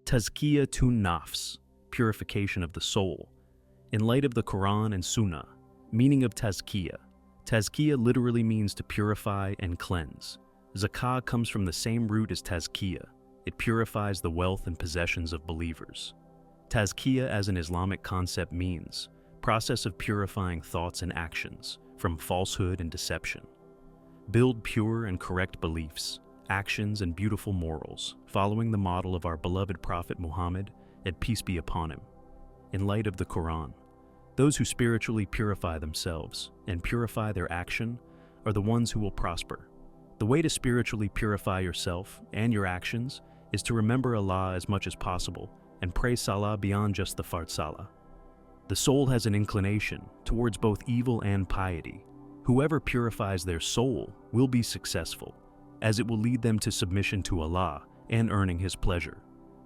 Tazkya Nafs, purification of the soul. In light of the Quran and Sunnah, meaning of Tazkya. Tazkya literally means to purify and cleanse. Zakah comes from the same root as Tazkya. It purifies the wealth and possessions of believers. Tazkya as an Islamic concept means process of purifying thoughts and actions from falsehood and deception. Build pure and correct beliefs, actions, and beautiful morals, following the model of our beloved Prophet Muhammad, and peace be upon him. In light of the Quran, those who spiritually purify themselves and purify their action are the ones who will prosper. The way to spiritually purify yourself and your actions is to remember Allah as much as possible and pray Salah beyond just the Fard Salah. The soul has an inclination towards both evil and piety. Whoever purifies their soul will be successful, as it will lead them to submission to Allah and earning His pleasure.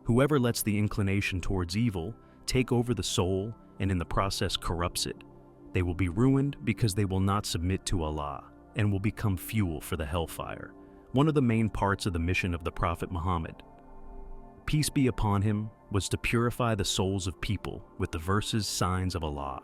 Whoever lets the inclination towards evil take over the soul and in the process corrupts it, they will be ruined because they will not submit to Allah and will become fuel for the hellfire, one of the main parts of the mission of the Prophet Muhammad. Peace be upon him was to purify the souls of people with the verses, signs of Allah.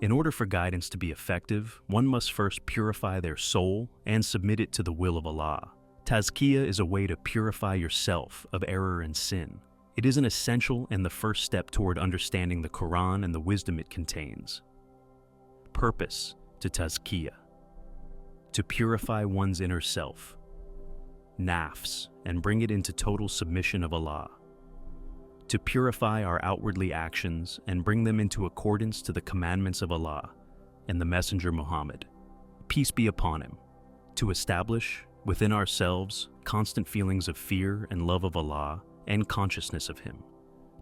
In order for guidance to be effective, one must first purify their soul and submit it to the will of Allah. Tazkiyah is a way to purify yourself of error and sin. It is an essential and the first step toward understanding the Quran and the wisdom it contains. Purpose to Tazkiyah: to purify one's inner self, nafs, and bring it into total submission of Allah. To purify our outwardly actions and bring them into accordance to the commandments of Allah and the Messenger Muhammad, peace be upon him. To establish within ourselves constant feelings of fear and love of Allah and consciousness of Him.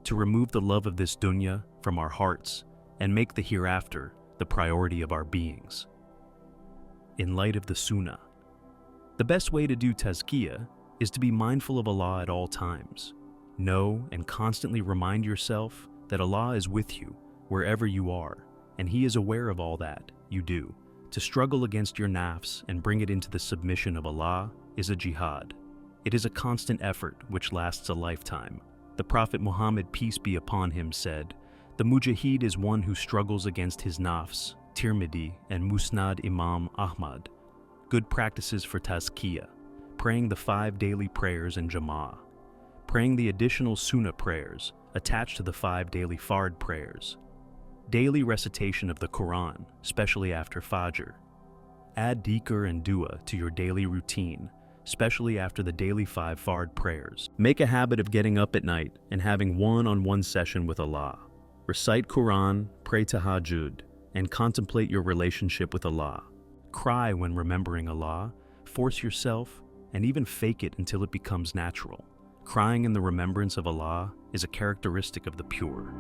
To remove the love of this dunya from our hearts and make the hereafter the priority of our beings. In light of the Sunnah, the best way to do Tazkiyah is to be mindful of Allah at all times. Know and constantly remind yourself that Allah is with you wherever you are, and He is aware of all that you do. To struggle against your nafs and bring it into the submission of Allah is a jihad. It is a constant effort which lasts a lifetime. The Prophet Muhammad, peace be upon him, said, "The mujahid is one who struggles against his nafs." Tirmidhi and Musnad Imam Ahmad. Good practices for Tazkiyah: praying the 5 daily prayers in Jama'ah, praying the additional Sunnah prayers attached to the 5 daily Fard prayers, daily recitation of the Quran, especially after Fajr. Add dhikr and dua to your daily routine, especially after the daily 5 Fard prayers. Make a habit of getting up at night and having one-on-one session with Allah. Recite Quran, pray tahajjud, and contemplate your relationship with Allah. Cry when remembering Allah, force yourself, and even fake it until it becomes natural. Crying in the remembrance of Allah is a characteristic of the pure.